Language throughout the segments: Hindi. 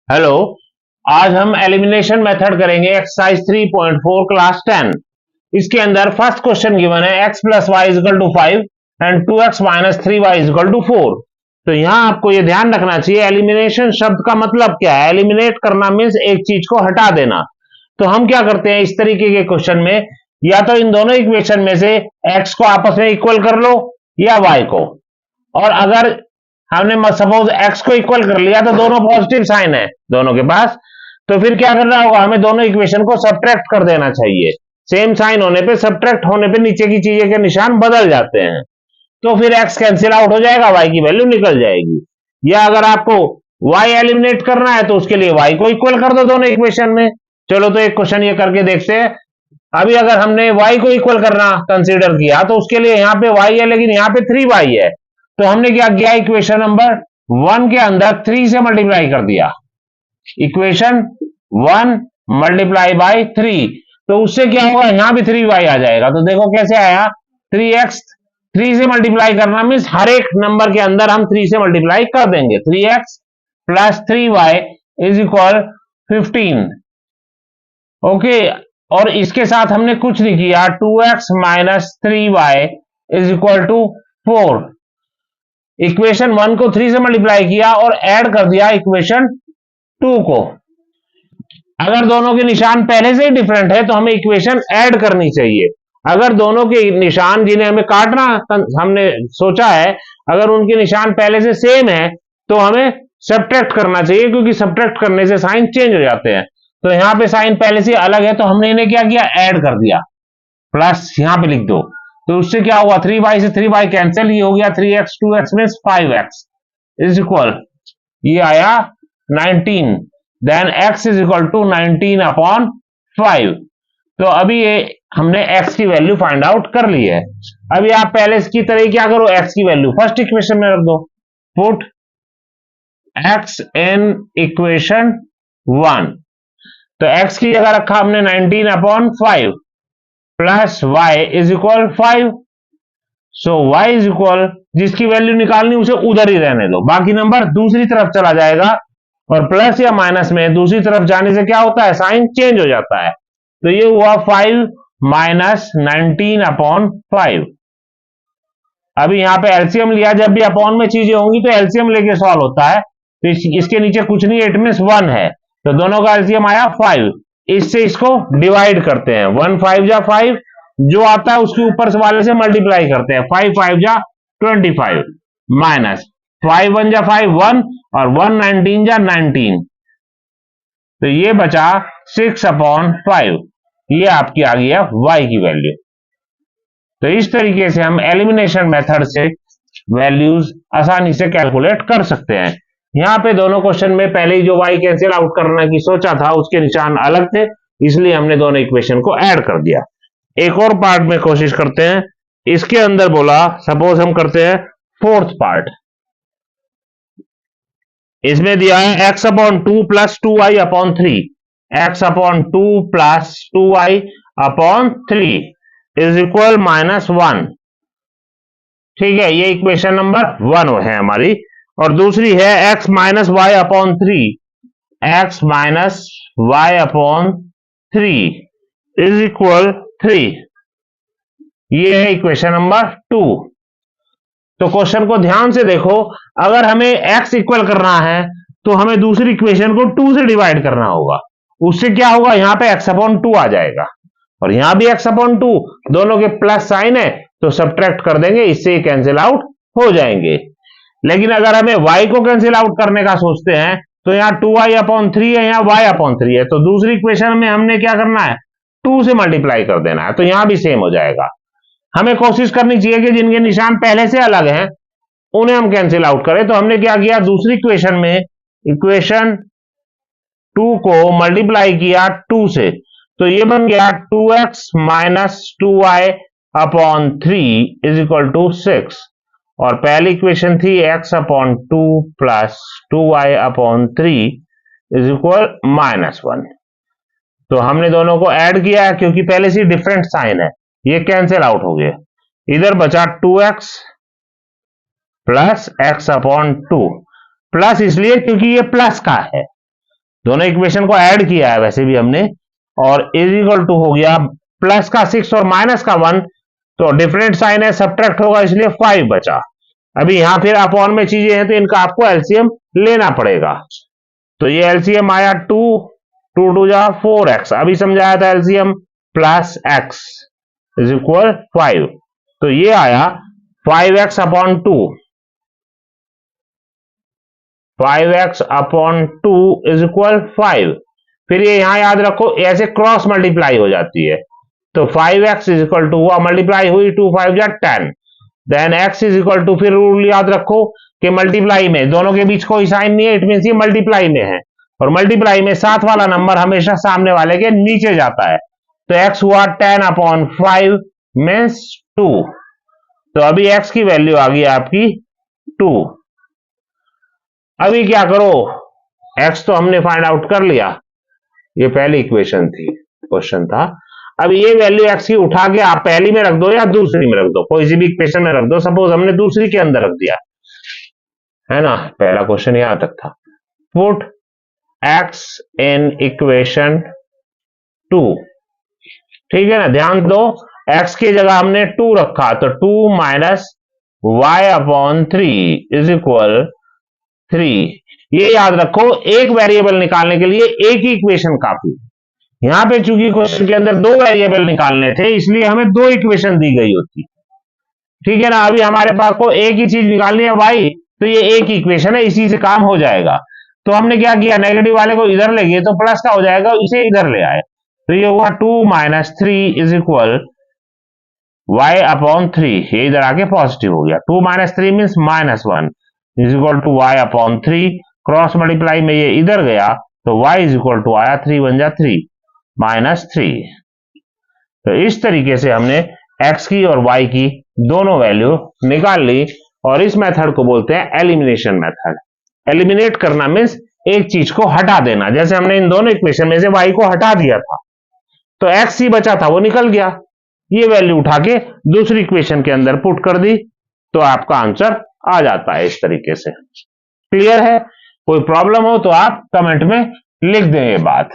हेलो। आज हम एलिमिनेशन मेथड करेंगे एक्सरसाइज 3.4 क्लास 10। इसके अंदर फर्स्ट क्वेश्चन गिवन है x plus y equal to 5 and 2x minus 3y equal to 4। तो यहाँ आपको ये ध्यान रखना चाहिए एलिमिनेशन शब्द का मतलब क्या है। एलिमिनेट करना मीन्स एक चीज को हटा देना। तो हम क्या करते हैं इस तरीके के क्वेश्चन में, या तो इन दोनों इक्वेशन में से x को आपस में इक्वल कर लो या y को। और अगर हमने सपोज x को इक्वल कर लिया तो दोनों पॉजिटिव साइन है दोनों के पास, तो फिर क्या करना होगा, हमें दोनों इक्वेशन को सब्ट्रैक्ट कर देना चाहिए। सेम साइन होने पे, सब्ट्रैक्ट होने पे नीचे की चीजें के निशान बदल जाते हैं, तो फिर x कैंसिल आउट हो जाएगा, y की वैल्यू निकल जाएगी। या अगर आपको y एलिमिनेट करना है तो उसके लिए y को इक्वल कर दो दोनों इक्वेशन में। चलो तो एक क्वेश्चन ये करके देखते हैं। अभी अगर हमने y को इक्वल करना कंसीडर किया तो उसके लिए यहाँ पे y है, लेकिन यहाँ पे 3y है। तो हमने क्या किया, इक्वेशन नंबर 1 के अंदर 3 से मल्टीप्लाई कर दिया। इक्वेशन 1 मल्टीप्लाई बाय 3, तो उससे क्या होगा, यहां भी 3y आ जाएगा। तो देखो कैसे आया, 3x 3 से मल्टीप्लाई करना मीन्स हर एक नंबर के अंदर हम 3 से मल्टीप्लाई कर देंगे। 3x plus 3y is equal 15। Okay, और इसके साथ हमने कुछ नहीं किया, 2x minus 3y is equal to 4। Equation 1 को 3 से मल्टीप्लाई किया और ऐड कर दिया इक्वेशन 2 को। अगर दोनों के निशान पहले से ही डिफरेंट है तो हमें इक्वेशन ऐड करनी चाहिए। अगर दोनों के निशान जिन्हें हमें काटना हमने सोचा है, अगर उनके निशान पहले से सेम है तो हमें सब्ट्रैक्ट करना चाहिए, क्योंकि सब्ट्रैक्ट करने से साइन चेंज हो जाते हैं। तो यहां पे साइन पहले से अलग है तो हमने इन्हें क्या किया, ऐड कर दिया, प्लस यहां पे लिख दो। तो उससे क्या हुआ, 3y से 3y कैंसिल, ये हो गया 3x 2x means 5x is equal, ये आया 19। Then x is equal to 19 upon 5। तो अभी ये हमने x की वैल्यू फाइंड आउट कर ली है। अभी आप पहले इसकी तरह क्या करो, x की वैल्यू फर्स्ट इक्वेशन में रख दो। Put x in equation 1। तो x की जगह रखा हमने 19 upon 5 plus y is equal 5। So y is equal, जिसकी वैल्यू निकालनी उसे उधर ही रहने दो, बाकी नंबर दूसरी तरफ चला जाएगा। और प्लस या माइनस में दूसरी तरफ जाने से क्या होता है, साइन चेंज हो जाता है। तो ये हुआ 5 माइनस 19 अपॉन 5। अभी यहां पे एलसीएम लिया, जब भी अपॉन में चीजें होंगी तो एलसीएम लेके सॉल्व होता है। तो इसके नीचे कुछ नहीं, इट मींस 1 है, तो दोनों का एलसीएम आया 5। इससे इसको डिवाइड करते हैं, 1 5 जा 5, जो आता है उसके ऊपर वाले से मल्टीप्लाई करते हैं, 5 5 जा 25 माइनस 5 1 जा 5 1 और 1 19 जा 19। तो ये बचा 6 अपॉन 5। ये आपकी आ गई है y की वैल्यू। तो इस तरीके से हम एलिमिनेशन मेथड से वैल्यूज आसानी से कैलकुलेट कर सकते हैं। यहां पे दोनों क्वेश्चन में पहले ही जो y कैंसिल आउट करने की सोचा था उसके निशान अलग थे, इसलिए हमने दोनों इक्वेशन को ऐड कर दिया। एक और पार्ट में कोशिश करते हैं। इसके अंदर बोला, सपोज हम करते हैं फोर्थ पार्ट। इसमें दिया है x upon 2 plus 2y upon 3, x upon 2 plus 2y upon 3 is equal -1। ठीक है, ये इक्वेशन नंबर 1 है हमारी। और दूसरी है x minus y upon 3, x minus y upon 3 is equal 3। ये है इक्वेशन नंबर 2। तो क्वेश्चन को ध्यान से देखो, अगर हमें x इक्वल करना है तो हमें दूसरी इक्वेशन को 2 से डिवाइड करना होगा। उससे क्या होगा, यहां पे x अपॉन 2 आ जाएगा और यहां भी x अपॉन 2, दोनों के प्लस साइन है तो सब्ट्रैक्ट कर देंगे, इससे कैंसिल आउट हो जाएंगे। लेकिन अगर हमें y को कैंसिल आउट करने का सोचते हैं तो यहाँ 2y अपॉन 3 है, यहाँ y अपॉन 3 है, तो दूसरी इक्वेशन में हमने क्या करना है, 2 से मल्टीप्लाई कर देना है, तो यहां भी सेम हो जाएगा। हमें कोशिश करनी चाहिए कि जिनके निशान पहले से अलग हैं उन्हें हम कैंसिल आउट करें। तो हमने क्या किया, दूसरी इक्वेशन में इक्वेशन 2 को मल्टीप्लाई किया 2 से, तो ये बन गया 2x minus 2y upon 3 is equal to 6। और पहली इक्वेशन थी x upon 2 plus 2y upon 3 is equal -1। तो हमने दोनों को ऐड किया है, क्योंकि पहले से डिफरेंट साइन है, ये कैंसिल आउट हो गए। इधर बचा 2x plus x upon 2, plus इसलिए क्योंकि ये प्लस का है, दोनों इक्वेशन को ऐड किया है वैसे भी हमने, और इज इक्वल टू हो गया प्लस का 6 और माइनस का 1, तो डिफरेंट साइन है, सब्ट्रैक्ट होगा, इसलिए 5 बचा। अभी यहां फिर अपॉन में चीजें हैं तो इनका आपको एलसीएम लेना पड़ेगा। तो ये एलसीएम आया 2, 2 2 जा 4x, अभी समझाया था LCM, plus x is equal 5, तो ये आया 5x upon 2, 5x upon 2 is equal 5। फिर ये यहां याद रखो ऐसे क्रॉस मल्टीप्लाई हो जाती है, तो 5x इज इक्वल टू हुआ मल्टीप्लाई हुई 2 5 जा 10, then x is equal to, फिर रूल याद रखो कि मल्टीप्लाई में दोनों के बीच कोई साइन नहीं है, इट मीन ये मल्टीप्लाई में है, और मल्टीप्लाई में साथ वाला नंबर हमेशा सामने वाले के नीचे जाता है, तो x हुआ 10 अपॉन 5 मीन्स 2। तो अभी x की वैल्यू आ गई आपकी 2। अभी क्या करो, x तो हमने फाइंड आउट कर लिया, ये पहली इक्वेशन थी, क्वेश्चन था। अब ये वैल्यू x की उठा के आप पहली में रख दो या दूसरी में रख दो, कोई सी भी इक्वेशन में रख दो, सपोज हमने दूसरी के अंदर रख दिया है ना, पहला क्वेश्चन यहां तक था। पुट x इन इक्वेशन 2, ठीक है ना, ध्यान दो x की जगह हमने 2 रखा, तो 2 minus y upon 3 is equal 3। ये याद रखो एक वेरिएबल निकालने के लिए एक ही इक्वेशन काफी, यहां पे चूंकि क्वेश्चन के अंदर 2 वेरिएबल निकालने थे इसलिए हमें 2 इक्वेशन दी गई होती, ठीक है ना। अभी हमारे पास को एक ही चीज निकालनी है y, तो ये एक इक्वेशन है, इसी से काम हो जाएगा। तो हमने क्या किया, नेगेटिव वाले को इधर ले गए तो प्लस का हो जाएगा, इसे इधर ले आए, तो ये हुआ 2 minus 3 is equal y upon 3, ये इधर आके पॉजिटिव हो गया, 2 minus 3 means minus 1 is equal to y upon 3, cross multiply में ये इधर गया तो y इज इक्वल टू आया 3 1 जा 3 माइनस 3। तो इस तरीके से हमने x की और y की दोनों वैल्यू निकाल ली, और इस मेथड को बोलते हैं एलिमिनेशन मेथड। एलिमिनेट करना मीन्स एक चीज को हटा देना, जैसे हमने इन दोनों इक्वेशन में से y को हटा दिया था तो x ही बचा था वो निकल गया, ये वैल्यू उठा के दूसरी इक्वेशन के अंदर पुट कर दी तो आपका आंसर आ जाता है। इस तरीके से क्लियर है, कोई प्रॉब्लम हो तो आप कमेंट में लिख दें ये बात।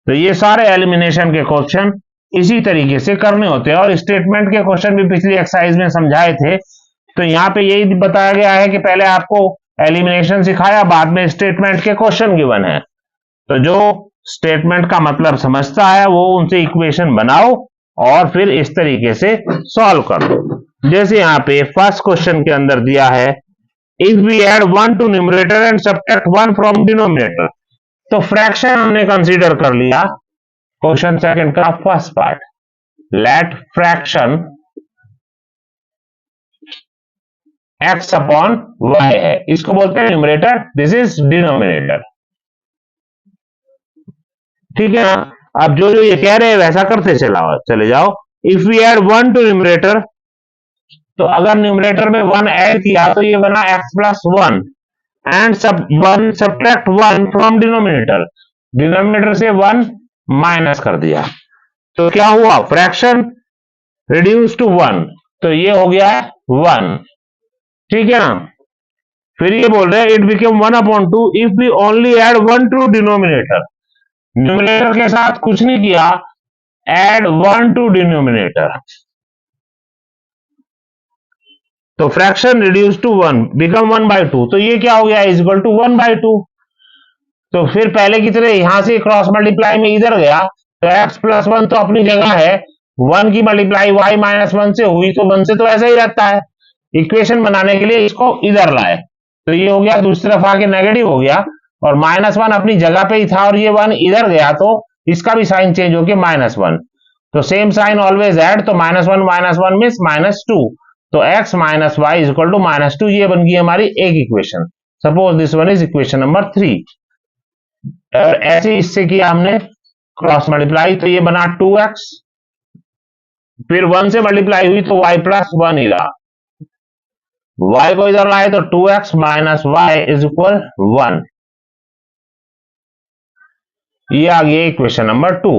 तो ये सारे एलिमिनेशन के क्वेश्चन इसी तरीके से करने होते हैं, और स्टेटमेंट के क्वेश्चन भी पिछली एक्सरसाइज में समझाए थे, तो यहां पे यही बताया गया है कि पहले आपको एलिमिनेशन सिखाया, बाद में स्टेटमेंट के क्वेश्चन गिवन है, तो जो स्टेटमेंट का मतलब समझता है वो उनसे इक्वेशन बनाओ और फिर इस तरीके से सॉल्व कर दो। जैसे यहां पे फर्स्ट क्वेश्चन के अंदर दिया है, if we add 1 to numerator and subtract 1 from denominator, तो फ्रैक्शन हमने कंसीडर कर लिया क्वेश्चन सेकंड का first part, let fraction x upon y है, इसको बोलते हैं न्यूमरेटर, दिस इज डिनोमिनेटर, ठीक है ना। अब जो जो ये कह रहे हैं वैसा करते चले जाओ। If we add 1 to numerator, तो अगर न्यूमरेटर में 1 ऐड किया तो ये बना x plus 1, and subtract 1 from denominator, denominator से 1 माइनस कर दिया तो क्या हुआ, फ्रैक्शन रिड्यूस टू 1, तो ये हो गया 1, ठीक है ना। फिर ये बोल रहे हैं it became 1 upon 2 if we only add 1 to denominator, numerator के साथ कुछ नहीं किया, ऐड 1 टू डिनोमिनेटर, तो फ्रैक्शन रिड्यूस टू 1 बिकम 1/2, तो ये क्या हो गया, इज इक्वल टू 1/2। तो फिर पहले की तरह यहां से क्रॉस मल्टीप्लाई में इधर गया तो x प्लस 1 तो अपनी जगह है, 1 की मल्टीप्लाई y माइनस 1 से हुई तो 1 से तो ऐसा ही रहता है, इक्वेशन बनाने के लिए इसको इधर लाए तो ये हो गया, दूसरी तरफ आके नेगेटिव हो गया, और -1 अपनी जगह पे ही था और ये 1 इधर गया तो इसका भी साइन चेंज हो गया -1, तो सेम साइन ऑलवेज ऐड, तो -1 मीन्स -2, तो x minus y is equal to -2, ये बन गई हमारी एक equation. Suppose this one is equation number 3, और ऐसे इससे किया हमने क्रॉस मल्टीप्लाई, तो ये बना 2x, फिर 1 से मल्टीप्लाई हुई तो y प्लस 1 ही रहा, y को इधर लाए तो 2x minus y is equal 1, ये आ गया इक्वेशन नंबर 2।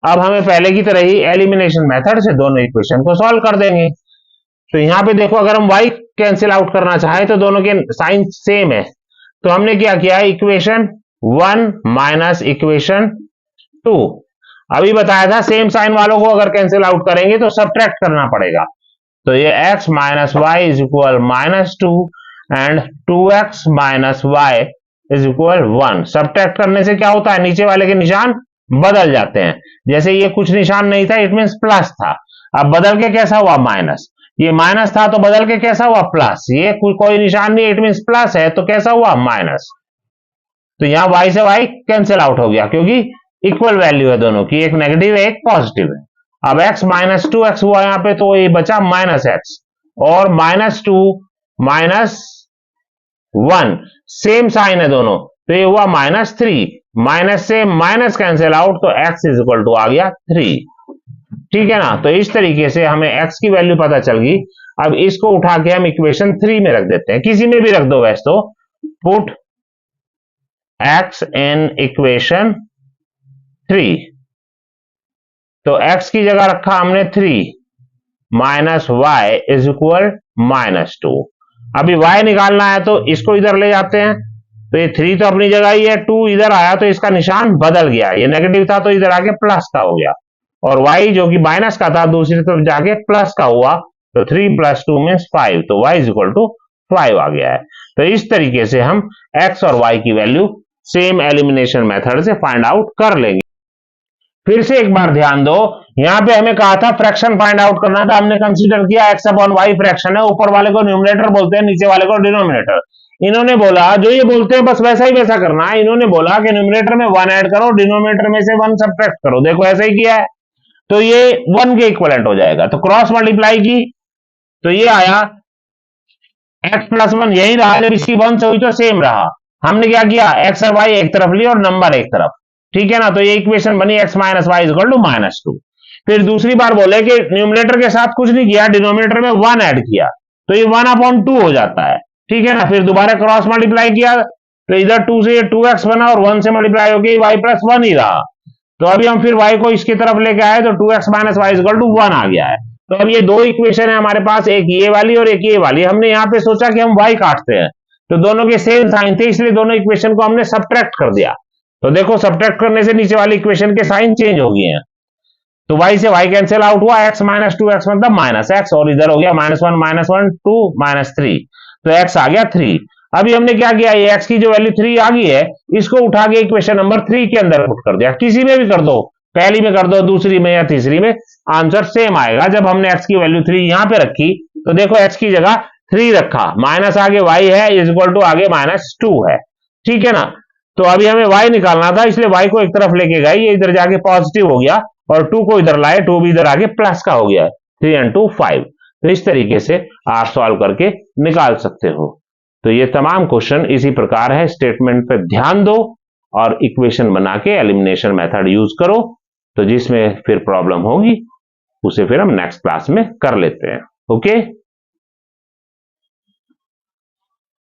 अब हमें पहले की तरह ही एलिमिनेशन मेथड से दोनों इक्वेशन को सॉल्व कर देंगे। तो यहां पे देखो अगर हम y कैंसिल आउट करना चाहे तो दोनों के साइन सेम है, तो हमने क्या किया, इक्वेशन 1 माइनस इक्वेशन 2। अभी बताया था सेम साइन वालों को अगर कैंसिल आउट करेंगे तो सब्ट्रैक्ट करना पड़ेगा। तो ये x minus y is equal minus 2 and 2x minus y is equal 1। Subtract करने से क्या होता है, नीचे वाले के निशान बदल जाते हैं। जैसे ये कुछ निशान नहीं था, इट मींस प्लस था, अब बदल के कैसा हुआ माइनस। ये माइनस था तो बदल के कैसा हुआ प्लस। ये कोई निशान नहीं, इट मींस प्लस है तो कैसा हुआ माइनस। तो यहां y से y कैंसिल आउट हो गया क्योंकि इक्वल वैल्यू है दोनों की, एक नेगेटिव है एक पॉजिटिव है। अब x माइनस 2x हुआ यहां पे, तो ये बचा माइनस एक्स और माइनस 2 माइनस 1 सेम साइन है दोनों, तो ये हुआ माइनस 3। माइनस से माइनस कैंसिल आउट तो x इज इक्वल टू आ गया 3। ठीक है ना। तो इस तरीके से हमें x की वैल्यू पता चल गई। अब इसको उठा के हम इक्वेशन 3 में रख देते हैं, किसी में भी रख दो वैसे तो। पुट x इन इक्वेशन 3, तो x की जगह रखा हमने 3 minus y is equal minus 2। अभी y निकालना है तो इसको इधर ले जाते हैं, तो ये 3 तो अपनी जगह ही है, 2 इधर आया तो इसका निशान बदल गया, ये नेगेटिव था तो इधर आके प्लस का हो गया, और y जो कि माइनस का था दूसरी तरफ जाके प्लस का हुआ, तो 3 प्लस 2 मीन्स 5, तो y इज इक्वल टू 5 आ गया है। तो इस तरीके से हम x और y की वैल्यू सेम एलिमिनेशन मेथड से फाइंड आउट कर लेंगे। फिर से एक बार ध्यान दो, यहां पे हमें कहा था फ्रैक्शन फाइंड आउट करना था, हमने कंसीडर किया x अपॉन y फ्रैक्शन है, ऊपर वाले को न्यूमरेटर बोलते हैं, नीचे वाले को डिनोमिनेटर। इन्होंने बोला जो ये बोलते हैं बस वैसा ही वैसा करना है। इन्होंने बोला कि न्यूमरेटर में 1 ऐड करो, डिनोमिनेटर में से 1 सब्ट्रैक्ट करो। देखो ऐसा ही किया है, तो ये 1 के इक्विवेलेंट हो जाएगा। तो क्रॉस मल्टीप्लाई की तो ये आया x प्लस 1, यही रहा जब इसकी 1 से हुई तो सेम रहा। हमने क्या किया, x और y एक तरफ लिया और नंबर एक तरफ, ठीक है ना। तो ये इक्वेशन बनी x minus y equal to minus 2। फिर दूसरी बार बोले कि न्यूमरेटर के साथ कुछ नहीं किया, डिनोमिनेटर में 1 ऐड किया, तो ये 1 अपॉन 2 हो जाता है, ठीक है ना। फिर दोबारा क्रॉस मल्टीप्लाई किया तो इधर 2 से 2x बना और 1 से मल्टीप्लाई होकर y प्लस 1 ही रहा। तो अभी हम फिर y को इसकी तरफ लेके आए तो 2x minus y equal to 1 आ गया है। तो अब ये दो इक्वेशन है हमारे पास, एक ये वाली और एक ये वाली। हमने यहाँ पे सोचा कि हम y काटते हैं, तो दोनों के सेम साइन थे, इसलिए दोनों इक्वेशन को हमने सब्ट्रैक्ट कर दिया। तो देखो सब्ट्रैक्ट करने से नीचे वाली इक्वेशन के साइन चेंज हो गए हैं, तो y से y कैंसिल आउट हुआ, x माइनस 2x मतलब माइनस x, और इधर हो गया माइनस 1 2 माइनस 3, तो x आ गया 3। अभी हमने क्या किया, ये x की जो वैल्यू 3 आ गई है, इसको उठा के इक्वेशन नंबर 3 के अंदर पुट कर दिया। किसी में भी कर दो, पहली में कर दो, दूसरी में या तीसरी में, आंसर सेम आएगा। जब हमने x की वैल्यू 3 यहां पे रखी तो देखो x की जगह 3 रखा, माइनस आगे y है इज इक्वल टू आगे माइनस 2 है, ठीक है ना। तो अभी हमें y निकालना था, इसलिए y को एक तरफ लेके गए, ये इधर जाके पॉजिटिव हो गया, और 2 को इधर लाए, 2 भी इधर आगे प्लस का हो गया, 3 and 2 5। तो इस तरीके से आप सॉल्व करके निकाल सकते हो। तो ये तमाम क्वेश्चन इसी प्रकार है, स्टेटमेंट पे ध्यान दो और इक्वेशन बना के एलिमिनेशन मेथड यूज करो। तो जिसमें फिर प्रॉब्लम होगी उसे फिर हम नेक्स्ट क्लास में कर लेते हैं। ओके।